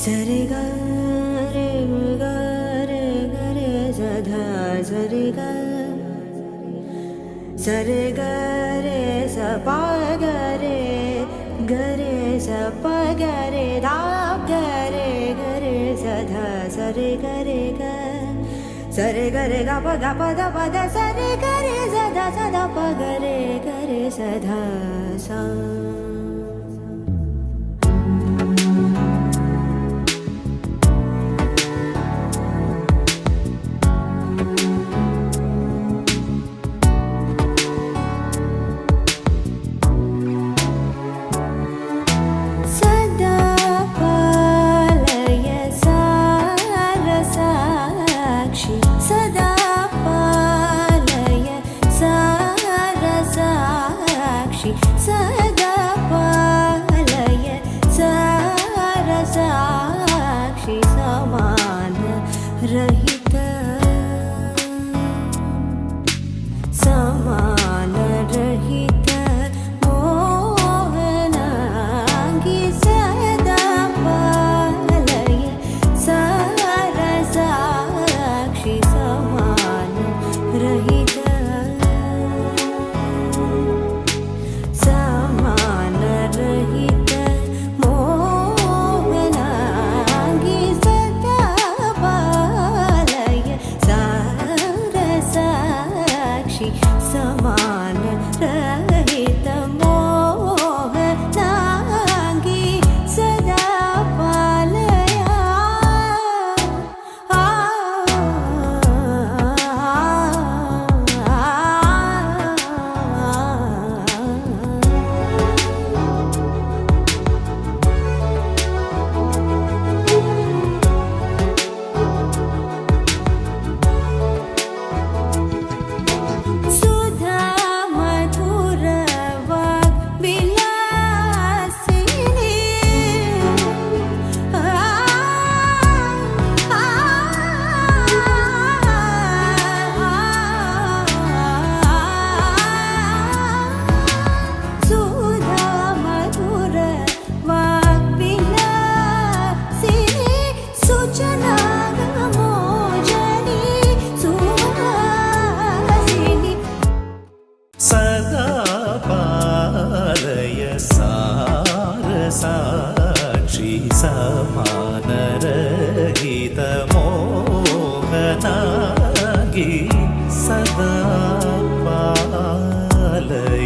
సరి గ రే గ రే గ రే సధ సరి గ సరి గ రే స ప గ రే స ప గ రే ధా గ రే సధ సరి గ రే గ సరి గ రే గ ప ద ప ద సరి గ రే సధ సధ ప గ రే సధ సా साक्षी समानरहित मोहनागी सदा पालय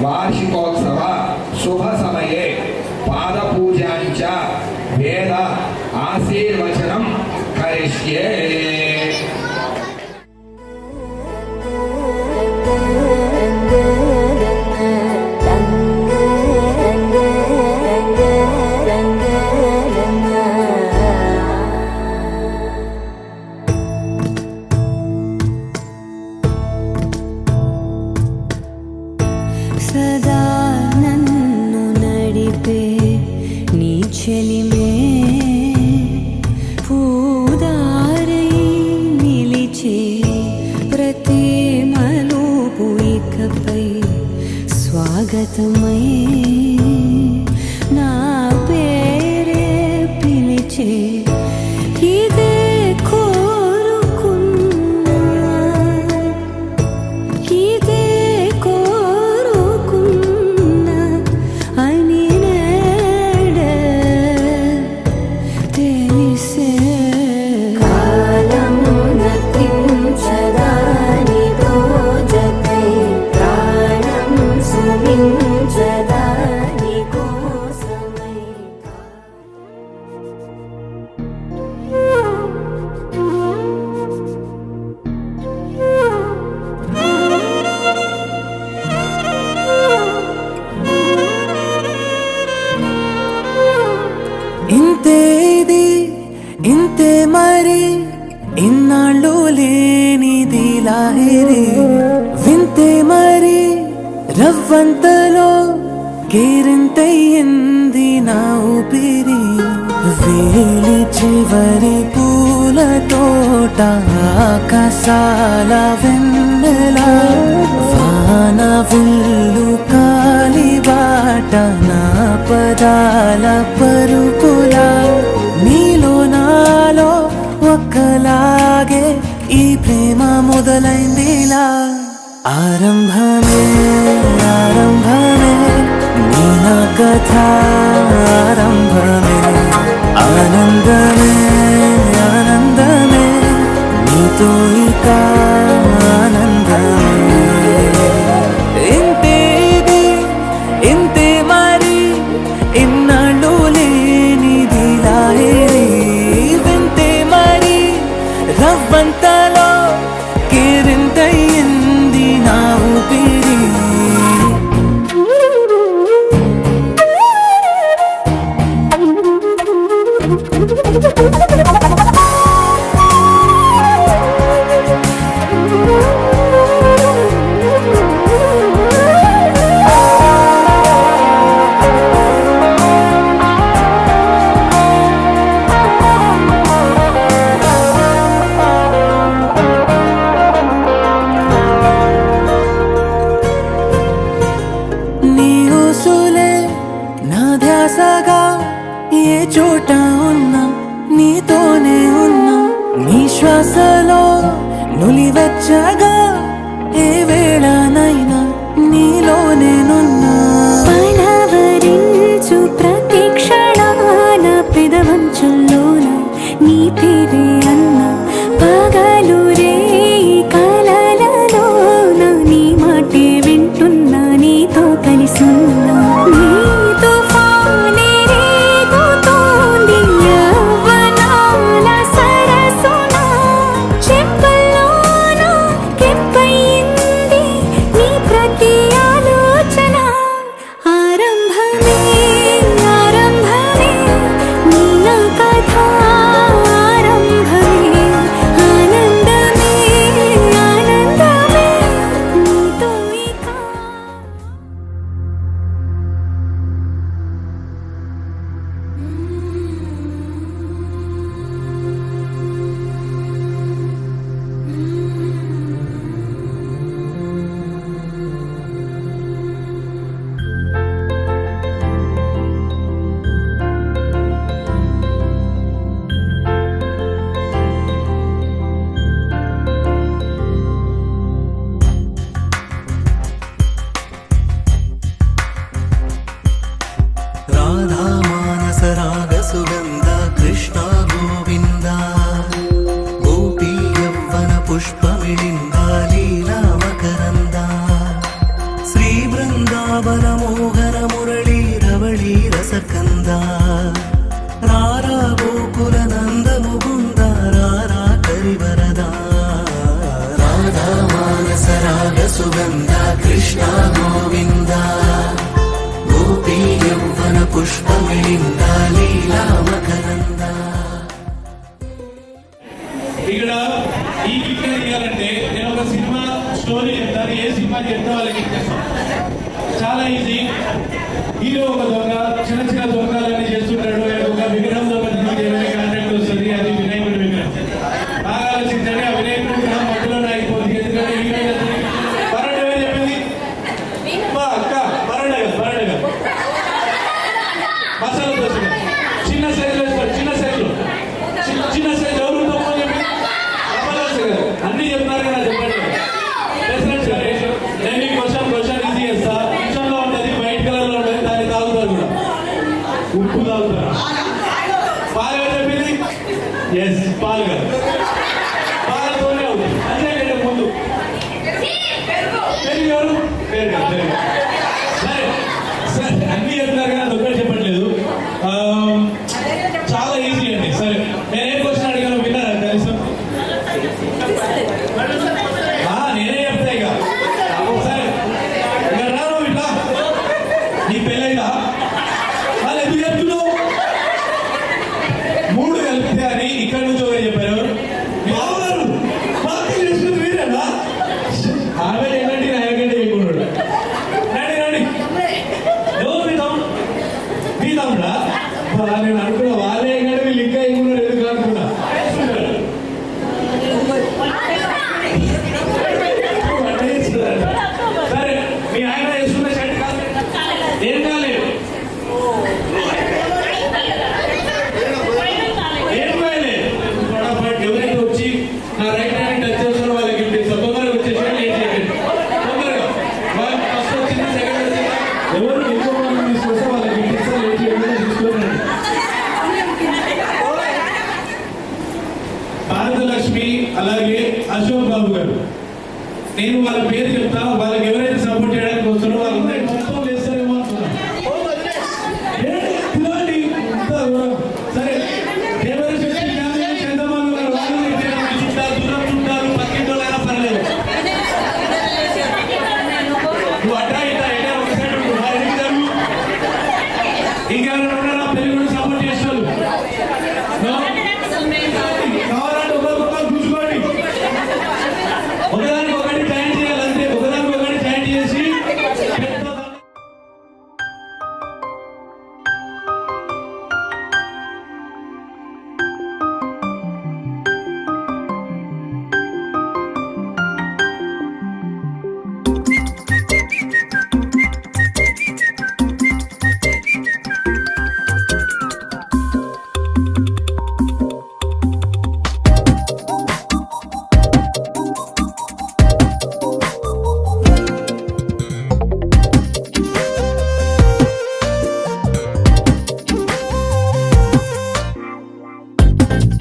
వార్షికోత్సవ శుభ సమయే పాదపూజాంచ వేద ఆశీర్వచనం కరిష్యే. సదా నన్ను నడిపే నీ చెలిమే పూదారై నిలిచే ప్రతి మలుపు ఇకపై స్వాగతమై నా పేరే పిలిచే ఇదే కోరుకున్నా ఇదే కోరుకున్నా అని నేడే తెలిసే కాలము నతించదాని దోజకై ప్రాణం సుమించదాని కోసమై. ఇంతే ఇది ఇంతే మరి ఇన్నాళ్ళు లేనిది లాహిరి వింతే మరి రవ్వంతలో కేరింతయ్యింది నా ఊపిరి వేలి చివరి పూల తోట ఆకాశాల వెన్నెల వాన విల్లు కాలిబాట నా పదాల పరుపుల నీలో నాలో ఒక్కలాగే ఈ ప్రేమ మొదలైందిలా ఆరంభమే ఆరంభమే నీ నా కథ ఆరంభమే ఆనందమే ఆనందమే నీతో ఇక ఆనందమే ఇంతే ఇది ఇంతే మరి ఇన్నాళ్ళు లేనిది లాహిరి వింతే మరి రవ్వంతలో కేరింతయ్యింది నా ఊపిరి. నీ ఊసులే నా ధ్యాసగా ఏ చోట ఉన్నా నీతోనే ఉన్నా నీ శ్వాసలో నులివెచ్చగా ఏ వేళనైనా నీలోనేనున్నా పలవరించు ప్రతి క్షణాన పెదవంచుల్లోన నీ పేరే అన్నా పగలు రే కలలలోన నీ మాటే వింటున్నా నీతో కలిసున్నా నీతో ఫానే రేగుతోంది యవ్వనాల సరసున చెంపల్లోన కెంపయింది నీ ప్రతి ఆలోచన భావన మోహన మురళీ రవళీ రసకంద రారా గోకుల నంద ముకుంద రారా కరివరదా రాధా మానస రాగ సుగంధ కృష్ణ గోవింద గోపీ యౌవన పుష్పమిళింద లీలా మకరంద. ఇక్కడ ఈ గిఫ్ట్ ఇవ్వాలంటే నేను ఒక సినిమా స్టోరీ చెప్తాను, ఏ సినిమా చెప్తా వాళ్ళకి ఇచ్చేస్తాం. చాలా ఈజీ. హీరో ఒక దొంగ, చిన్న చిన్న దొంగలన్నీ చేస్తుంటాడు. ఒక విగ్రహం కాంట్రాక్ట్ వస్తుంది, అది వినాయకుడి విగ్రహం. బాగా ఆలోచించండి, ఆ వినాయకుడి విగ్రహం మధ్యలో ఆగిపోతుంది. ఎందుకంటే హీరో పరండి చెప్పింది అక్క పరండి కదా మసాలా దోశ చిన్న సైజులో ఇస్తారు, చిన్న సైజు ఎవరు అన్ని చెప్తున్నారు కదా, చెప్పండి. నేను ఈ క్వశ్చన్ ఈజీ చేస్తా. కిచెన్లో ఉంటుంది, వైట్ కలర్ లో ఉంటుంది, దాన్ని తాగుతారు కూడా. ఉప్పు తాగుతారు. పాలు ఎవరు చెప్పింది? ఎస్, పాలు కాదు, పాలతోనే అవుతుంది. అంతేకంటే ముందు పెరుగు ఎవరు? పెరుగు. సరే సరే, అన్ని చెప్తున్నారు కదా, ఒక్కటి చెప్పట్లేదు. చాలా ఈజీ అండి. సరే, నేనేం క్వశ్చన్ అడిగాను విన్నారా? తెలుసు, నేనే చెప్తా. ఇక సరే, ఇక్కడ రాను. ఇట్లా నీ పెళ్ళైందా? వాళ్ళు ఎందుకు చెప్తున్నావు? 3 కలిపితే అని ఇక్కడ నుంచి ఒకరు చెప్పారు. బావగారు బాగా చేస్తుంది మీరేనా? ఆమె ఏంటంటే నాయకంటే ఎక్కున్నాడు. రండి ఎవరు మీ తమ్ముడా? నేను అనుకున్నా వాళ్ళే ఏంటంటే వీళ్ళు ఇంకా ఎక్కున్నాడు, ఎందుకు అనుకున్నా. సరే, మీ ఆయన వేసుకున్న షర్ట్ కాదు, ఏం కాలేదు, ఏం కాలేదు. ఎవరైతే వచ్చి నా రైట్ హ్యాండ్ టచ్ చేస్తారో వాళ్ళకి గిఫ్ట్ ఇస్తాం. తొందరగా వచ్చేసరికి ఏం చేయండి, తొందరగా. వాళ్ళకి ఫస్ట్ వచ్చింది, సెకండ్ వచ్చింది, ఎవరు ఎక్కువ మంది తీసుకొస్తే వాళ్ళకి గిఫ్ట్ ఇస్తారు. లేట్ చేయకుండా తీసుకోండి. భారతలక్ష్మి అలాగే అశోక్ బాబు గారు, నేను వాళ్ళ పేరు చెప్తా. వాళ్ళకి ఎవరైతే సపోర్ట్ చేయడానికి వస్తారో వాళ్ళందరికీ మొత్తం వేస్తారేమో అనుకున్నాను. సరే, ఎవరు చంద్రబాబు గారు వాళ్ళు చుట్టాలు, దూరం చుట్టాలు, పక్కింటోళ్ళైనా పర్లేదు. నువ్వు అడ్డా ఇట్లా ఎక్కడ ఒక సైడ్ ఉంటుంది. ఇంకెవరైనా ఉన్నారా పెళ్లి కూడా సపోర్ట్ చేస్తారు? కావాలంటే ఒకరికొకరు చూసుకోండి. ఒకదానికి ఒకటి జాయిన్ చేయాలంటే ఒకదానికి ఒకటి జాయిన్ చేసి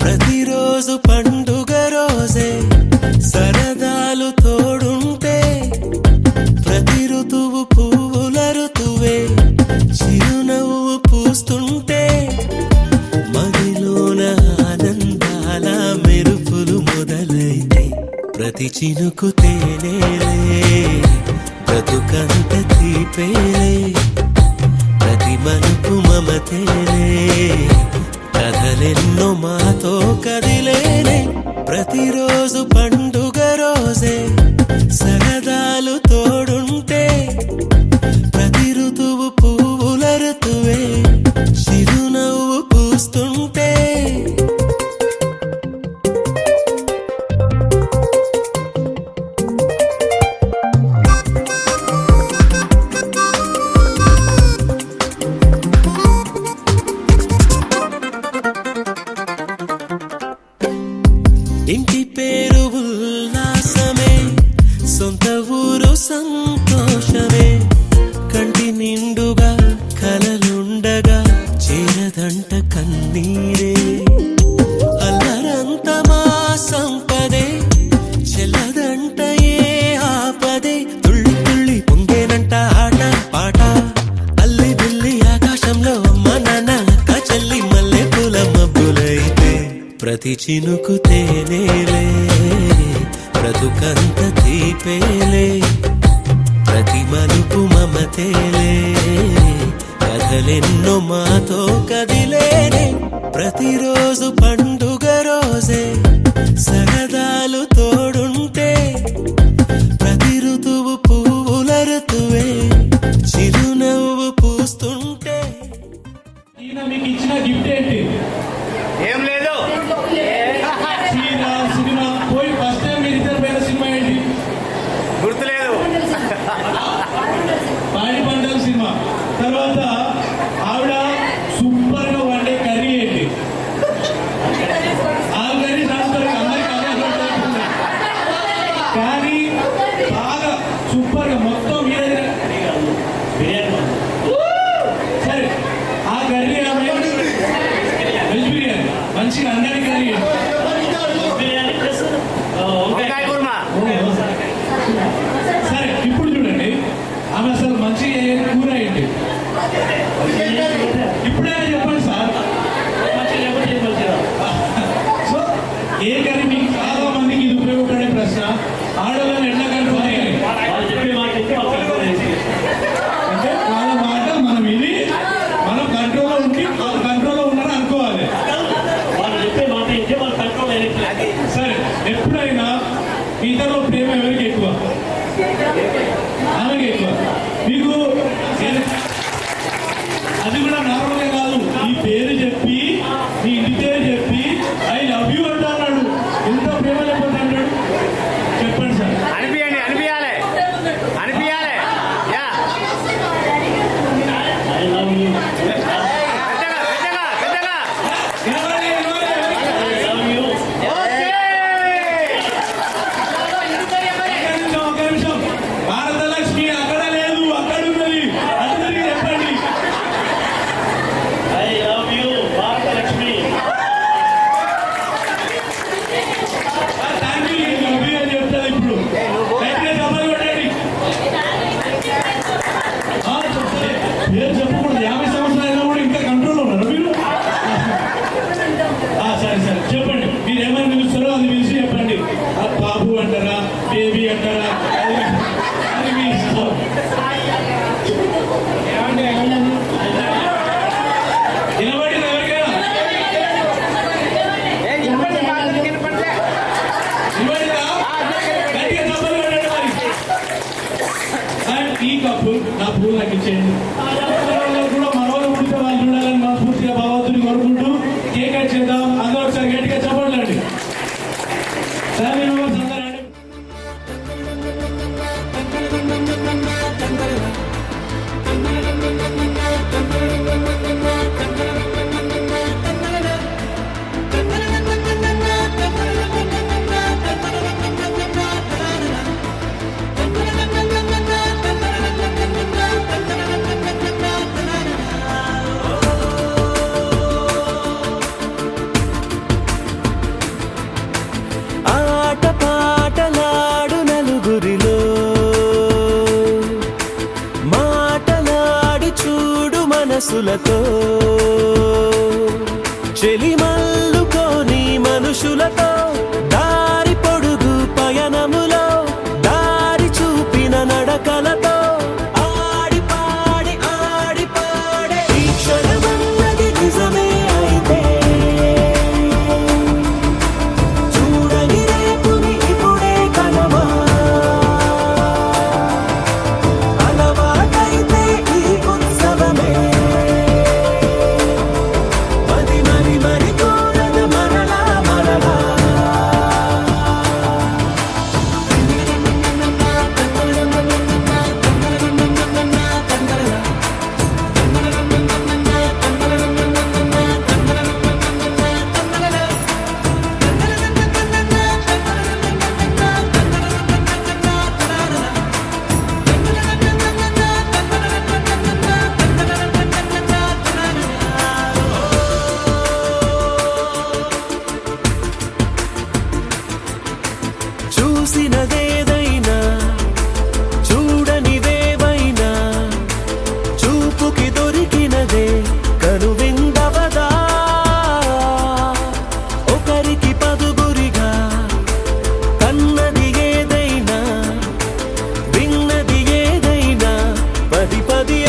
ప్రతిరోజు పండుగ రోజే సరదాలు తోడుంటే, ప్రతి ఋతువు పువ్వుల ఋతువే చిరునవ్వు పూస్తుంటే, మదిలోన ఆనందాల మెరుపులు మొదలైతే, ప్రతి చినుకు తేనేలే బ్రతుకంత తీపేలే, ప్రతి మలుపు మమతేలే కథలెన్నో మాతో కదిలేనే. ప్రతిరోజు పండుగ రోజే సరదాలు తోడుంటే, ప్రతి ఋతువు పువ్వుల ఋతువే చిరునవ్వు పూస్తుంటే, ఇంటి పేరు ఉల్లాసమే, సొంత ఊరు సంతోషమే. ప్రతి చినుకు తేనేలే బ్రతుకంత తీపేలే ప్రతి మలుపు మమతేలే కథలెన్నో మాతో కదిలేనే ప్రతిరోజు పండుగ రోజే సరదాలు తోడుంటే ప్రతి ఋతువు పువ్వుల ఋతువే చిరునవ్వు పూస్తుంటే. ఈయన మీకు ఇచ్చిన గిఫ్ట్ ఏంటి? ఏం లేదు. చీర, సినిమా పోయి ఫస్ట్ టైం మీరు ఇద్దరు పోయిన సినిమా ఏంటి? గుర్తులేదు. పాడి పంటల సినిమా. తర్వాత ఆవిడ సూపర్ గా వండే కర్రీ ఏంటి? ఆ కర్రీ ట్రాన్స్ఫర్ అందరికీ కానీ బాగా సూపర్ గా మొత్తం మీరే బిర్యానీ. సరే ఆ కర్రీ ఆమె వెజ్ బిర్యానీ మంచిగా అందరి కర్రీ వంకాయ కుర్మా. సరే ఇప్పుడు చూడండి ఆమె అసలు మంచిగా ఏ కూర ఏంటి? ఇప్పుడే చెప్పండి సార్. సో ఏ కర్రీ మీకు చాలా మందికి ఇది ఉపయోగపడే ప్రశ్న. ఆడవాళ్ళని ఎట్లా కంట్రోల్ చేయాలి అంటే వాళ్ళ మాట మనం ఇది మనం కంట్రోల్లో ఉండి వాళ్ళు కంట్రోల్లో ఉన్నారని అనుకోవాలి. సరే ఎప్పుడైనా ఇతరుల ప్రేమ ఎవరికి ఎక్కువ? ఆమెకి ఎక్కువ. మీకు అది కూడా నార్మల్గా కాదు, ఈ పేరు చెప్పి మీ ఇంటి పేరు చెప్పి ఐ లవ్ యూ అంటూ అన్నాడు. ఎంత ప్రేమ లేకపోతే అంటాడు చెప్పండి సార్. అనిపియాలి అనిపియాలి. యా పెద్దగా. వినవాలి, వినవాలి. ఒక నిమిషం. భారతలక్ష్మి అక్కడ లేదు, అక్కడ ఉన్నది. అటు తిరిగి చెప్పండి. Thank you. లవ్ యూ అని చెప్తాను ఇప్పుడు. గట్టిగా చప్పట్లు కొట్టండి. పేరు చెప్పకూడదు. 50 సంవత్సరాలు కూడా ఇంకా కంట్రోల్లో ఉన్నారు మీరు. సరే చెప్పండి. మీరు ఏమని పిలుస్తారో అది పిలిచి చెప్పండి. బాబు అంటారా, బేబీ అంటారా, అది మీ ఇష్టం. వినబడింది ఎవరికైనా? వినబడిందా? గట్టిగా చప్పట్లు కొట్టండి మరి. అండ్ ఈ కప్పు నా పూలు నాకు ఇచ్చేయండి. కూడా మనోళ్ళు పుడితే వాళ్ళు చూడాలని మనస్ఫూర్తిగా భగవంతుని కోరుకుంటూ కేక్ కట్ చేద్దాం. అందరూ ఒకసారి గట్టిగా చెప్పండి. ఫ్యామిలీ మెంబర్స్ అందరూ రండి. ఆట పాటలాడు నలుగురిలో మాటలాడి చూడు మనసులతో చెలిమల్లుకోని మనుషులతో దారి పొడుగు పయనములో దారి చూపిన నడకలతో ఆడి పాడి ఈ క్షణమన్నది నిజమే అయితే చూడని రేపుని ఇప్పుడే కనమా అలవాటైతే ఈ ఉత్సవమే మరి కోరద మరలా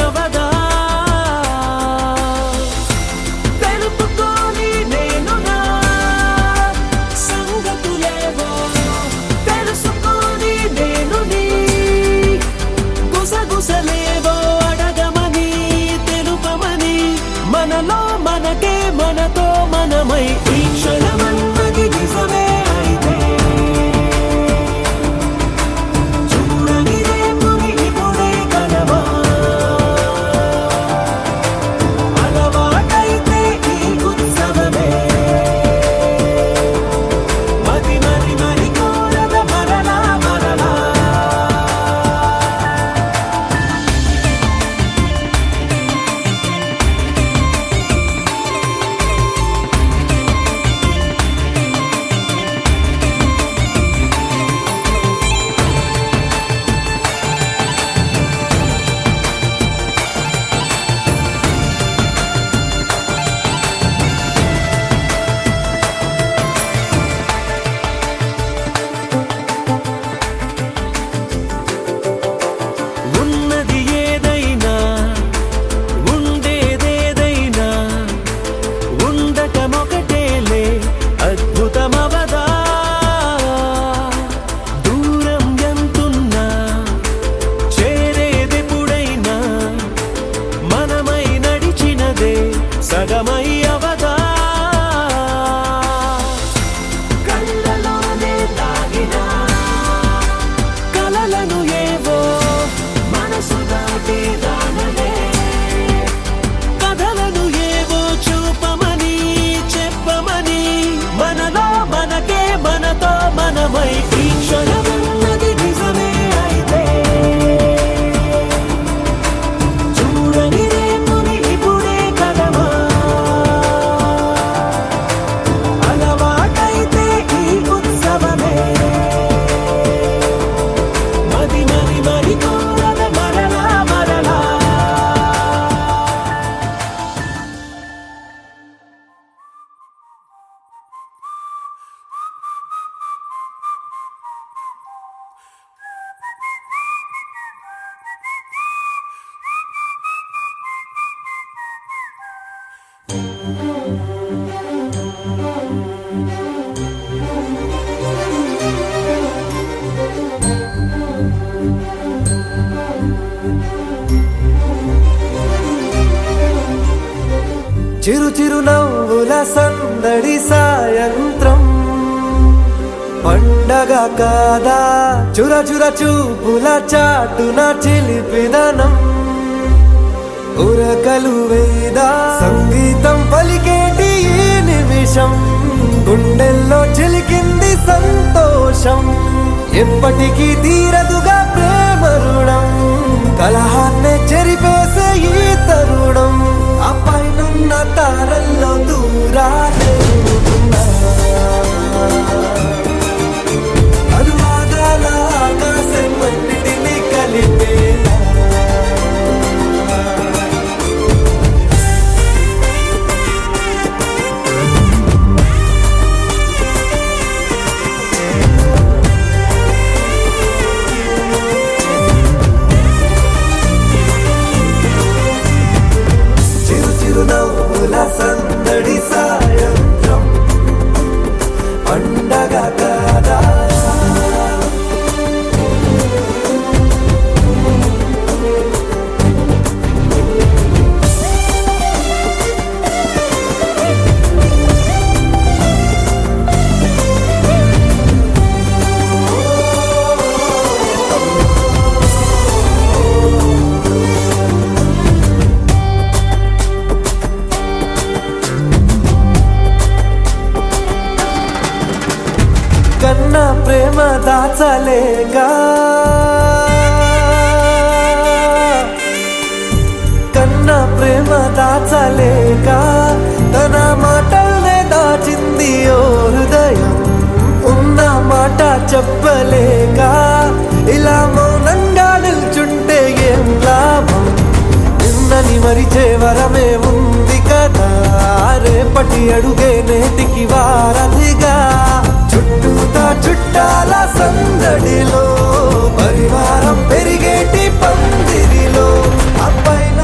అవదా తెలుపుకోని నేను నా సంగతులేవో తెలుసుకొని నేను నీ గుసగుసలేవో అడగమని తెలుపమని మనలో మనకే మనతో మనమై ఈ క్షణమన్నది నిజమే అయితే చూడని రేపుని ఇప్పుడే కలవా అలవాటైతే ఈ ఉత్సవమే మది మరి మరి కోరద మరలా మరలా ఉన్నది ఏదైనా ఉండేదేదైనా ఉండటమొకటేలే అద్భుతమవదా దూరం ఎంతున్నా చేరేదెప్పుడైనా మనమై నడిచినదే సగమై అవదా కళ్ళలోనే దాగినా కలలను ఏవో మనసు దాటి రానలే కథలను ఏవో చూపమని చెప్పమని మనలో మనకే మనతో మనమై ఈ క్షణమన్నది నిజమే అయితే చూడని రేపుని ఇప్పుడే కలవా అలవాటైతే ఈ ఉత్సవమే మది మరి మరి కోరద మరలా మరలా చిరు చిరు నవ్వుల సందడి సాయంత్రం పండగ కాదా చుర చుర చూపుల చాటున చిలిపిదనం ఉరకలు వేదా సంగీతం పలికేటి ఈ నిమిషం గుండెల్లో చిలికింది సంతోషం ఎప్పటికీ తీరదుగా ప్రేమ రుణం కలహాన్నే చెరిపేసే ఈ తరుణం ఆ పైనున్న తారల్లో దూరాలే ఉన్నా. అనువాదాల ఆకాశం అన్నిటినీ కలిపేలా చిరు చిరు నవ్వుల సందడి సాయంత్రం పండగ కాదా కన్నా ప్రేమ దాచలేగా కన్నా ప్రేమ దాచలేక తన మాటల్నే దాచింది ఓ హృదయం ఉన్న మాట చెప్పలేక ఇలా మౌనంగా నిల్చుంటే ఏం లాభం నిన్నని మరిచే వరమే ఉంది కదా రేపటి అడుగే నేటికి వారధిగా చుట్టూతా చుట్టాల సందడిలో పరివారం పెరిగేటి పందిరిలో అబ్బాయిన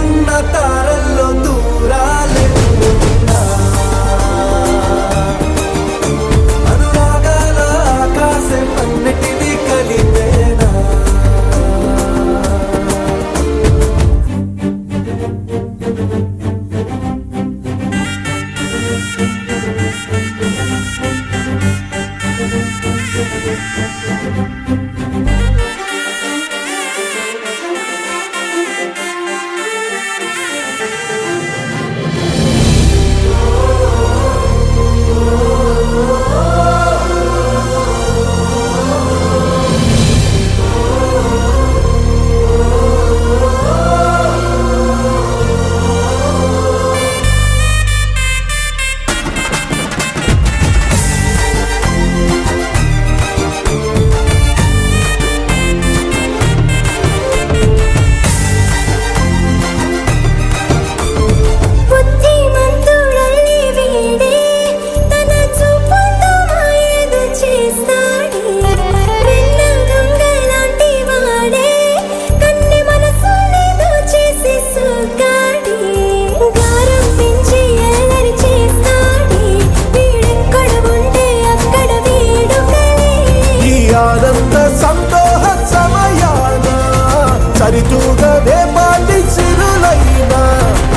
సరితూగవే పాటి సిరులైనా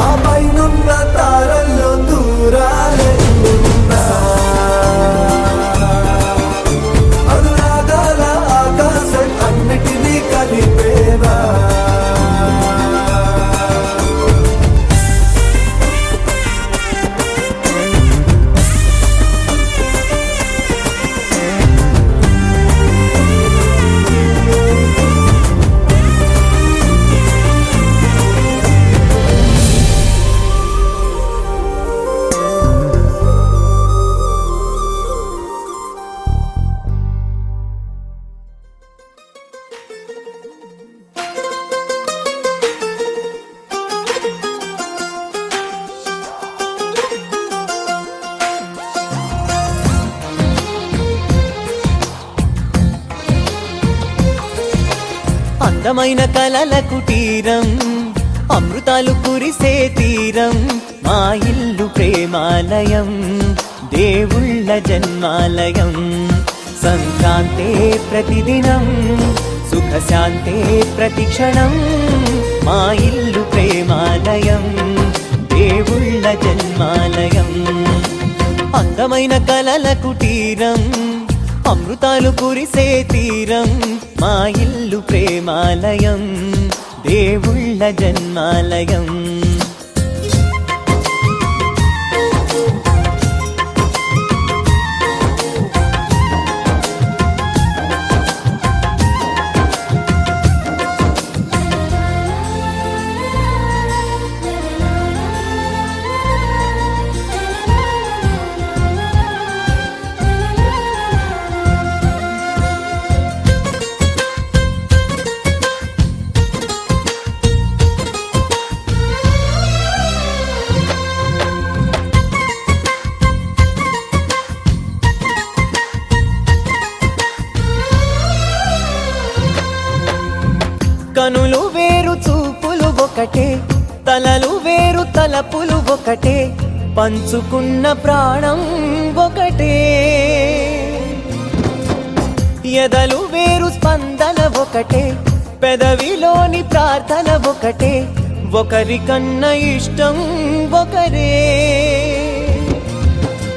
ఆ పైనున్న తారల్లో దూరాలెన్నున్నా అనురాగాల ఆకాశం అన్నిటినీ కలిపేనా అందమైన కలల కుటీరం అమృతాలు కురిసే తీరం మా ఇల్లు ప్రేమాలయం దేవుళ్ళ జన్మాలయం సంక్రాంతే ప్రతిదినం సుఖశాంతే ప్రతిక్షణం మా ఇల్లు ప్రేమాలయం దేవుళ్ళ జన్మాలయం అందమైన కలల కుటీరం అమృతాలు కురిసే తీరం మా ఇల్లు ప్రేమాలయం దేవుళ్ళ జన్మాలయం కనులు వేరు చూపులు ఒకటే తలలు వేరు తలపులు ఒకటే పంచుకున్న ప్రాణం ఒకటే ఎదలు వేరు స్పందన ఒకటే పెదవిలోని ప్రార్థన ఒకటే ఒకరికన్నా ఇష్టం ఒకరే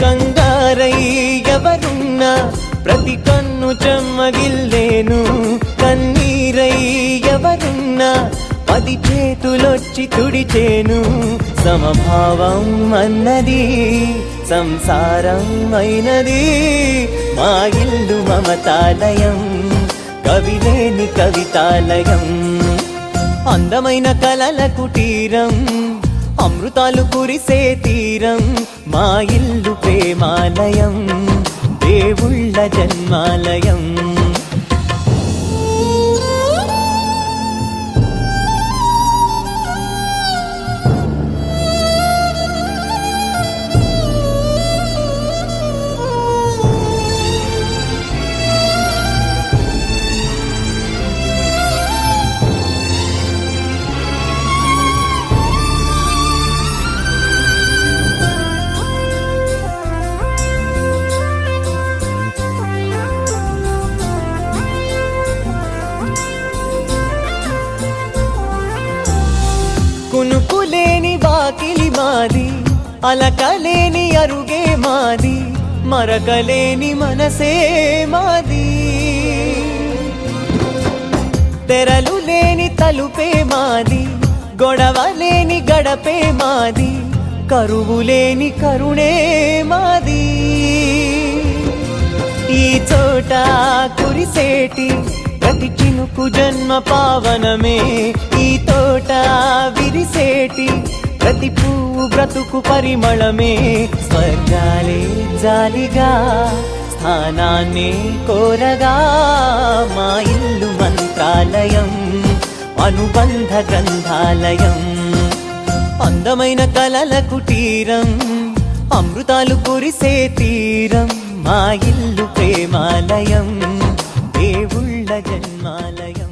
కంగారై ఎవరున్నా ప్రతి కన్ను చెమ్మగిల్లేను కన్నీరై ఎవరున్నా 10 చేతులొచ్చి తుడిచేను సమభావం అన్నది సంసారం అయినది మా ఇల్లు మమతాలయం కవిలేని కవితాలయం అందమైన కలల కుటీరం అమృతాలు కురిసే తీరం మా ఇల్లు ప్రేమాలయం దేవుళ్ళ జన్మాలయం కునుకులేని వాకిలి మాది అలకలేని అరుగే మాది మరకలేని మనసే మాది తెరలు లేని తలుపే మాది గొడవ లేని గడపే మాది కరువు లేని కరుణే మాది ఈ చోట కురిసేటి ప్రతి చినుకు జన్మ పావనమే ఈ తోట విరిసేటి ప్రతి పువ్వు బ్రతుకు పరిమళమే స్వర్గాలే జాలిగా స్థానాన్ని కోరగా మా ఇల్లు మంత్రాలయం అనుబంధ గ్రంథాలయం అందమైన కలల కుటీరం అమృతాలు కురిసే తీరం మా ఇల్లు ప్రేమాలయం దేవుళ్ళ జన్మాలయం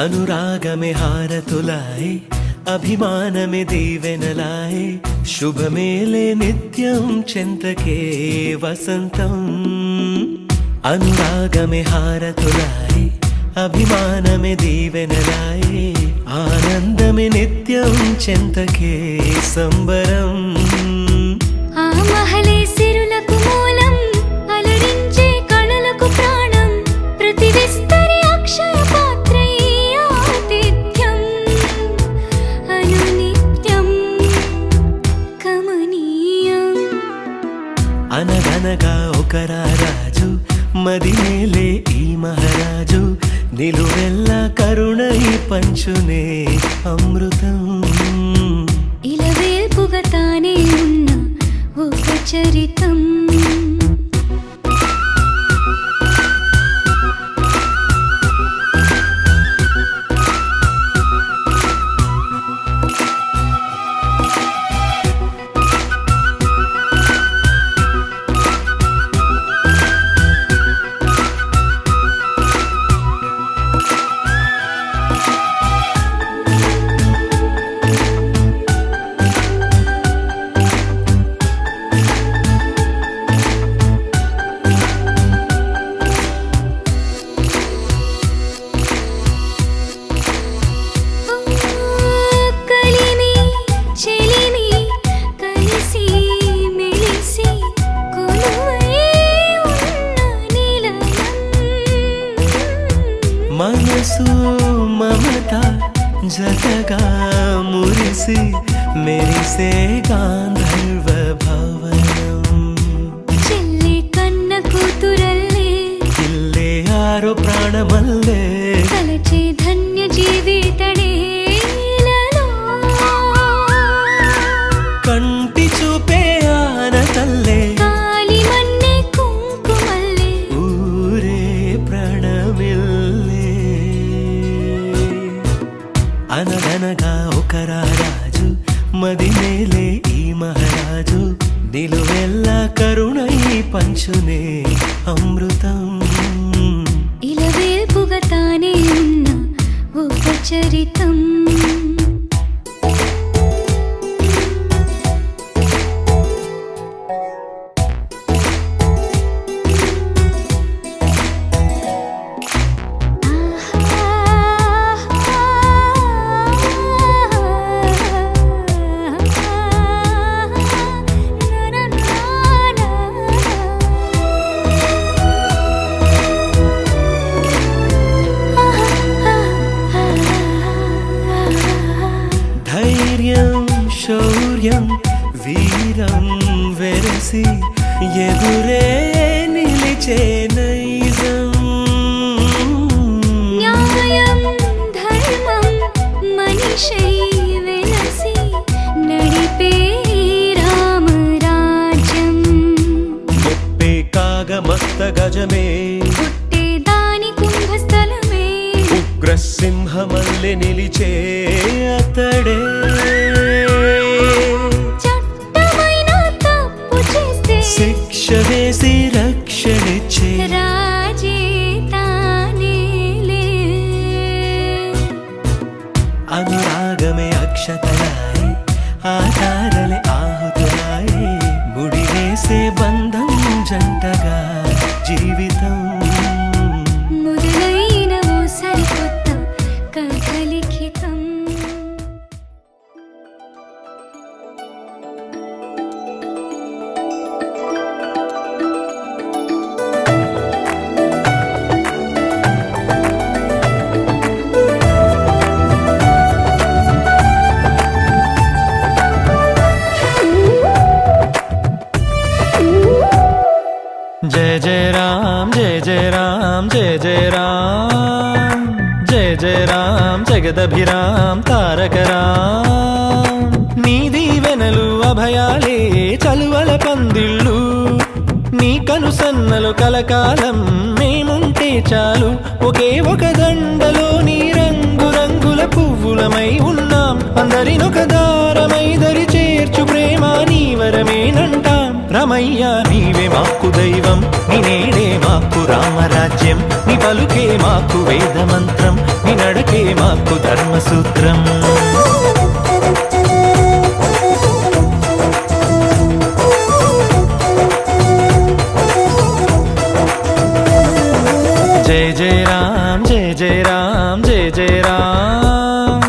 అనురాగమే హారతులాయే అభిమానమే దీవెనలాయే శుభమేలే నిత్యం చెంతకే వసంతం అనురాగమే హారతులాయే అభిమానమే దీవెనలాయే ఆనందమే నిత్యం చెంతకే సంబరం ఆ మహలే సిరులకు మూలం అలరించే కళలకు ప్రాణం ప్రతి విస్తరి అక్షయ పాత్రై ఆతిథ్యం అనునిత్యం కమనీయం అనగనగా ఒక రాజు మదిమేలే ఈ మహారాజు నిలువెల్లా కరుణై పంచునే అమృతం ఇలా వేల్పుగా తానే ఉన్న ఒక చరితం కలిమి చెలిమి కలిసి మెలిసి కొలువై ఉన్న నిలయం మనసు మమత జతగా మురిసి మెరిసే గాంధర్వ భవనం చెల్లి కన్న కూతురల్లే ఇల్లే ఆరో ప్రాణమల్లే కలచే ధన్య జీవితడేలలో కంటి చూపే ఆన తల్లే కాలి మన్నే కుంకుమల్లే ఊరే ప్రాణమిల్లే అనగనగా ఒక రాజు మదిమేలే ఈ మహారాజు నిలువెల్లా కరుణై పంచునే అమృతం ఇలా వేల్పుగా తానే ఉన్న ఒక చరితం ధైర్యం శౌర్యం వీరం వెరసి ఎదురే నిలిచే నైజం న్యాయం ధర్మం మనిషై వెలసి నడిపే రామరాజ్యం ముప్పే కాగమస్త గజమే పుట్టే దాని కుంభస్థలమే ఉగ్రసింహమల్లె నిలిచే అతడే చట్టమైన తప్పు చేస్తే శిక్ష వేసి రక్షణిచ్చే రాజే తానేలే అనురాగమే అక్షతలాయే ఆధారలే ఆహుతులాయే ముడి వేసే బంధం జంటగా జీవితం మొదలైన ఓ సరికొత్త కథ లిఖితం जय जय राम जय जय राम जय जय राम जय जय राम जगदभिराम तारक राम నీ దీవెనలు అభయాలే చలువల పందిళ్ళు నీ కనుసన్నలు కలకాలం మేముంటే చాలు ఒకే ఒక దండలో నీ రంగు రంగుల పువ్వులమై ఉన్నాం అందరినొక దారమై దరి చేర్చు ప్రేమ నీ వరమేనంటాం రమయ్య నీవే మాకు దైవం నీ నేడే మాకు రామరాజ్యం నీ పలుకే మాకు వేద మంత్రం నీ నడకే మాకు ధర్మసూత్రం. జయ జయ రామ్ జయ జయ రామ్ జయ జయ రామ్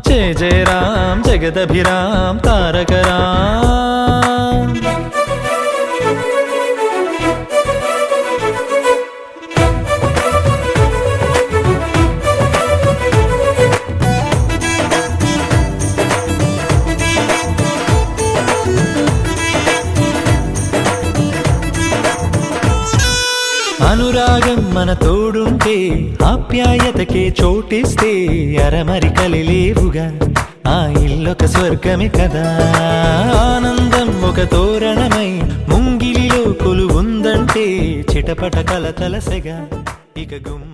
జయ జయ రామ్ జగదభిరామ్ తారక రామ్. అనురాగం మన తోడుంటే ఆప్యాయతకే చోటిస్తే అరమరికలి లేవుగా ఆ ఇల్లొక స్వర్గమే కదా. ఆనందం ఒక తోరణమై ముంగిలిలో కొలువుందంటే చిటపట కలతలసెగా ఇక గుమ్మ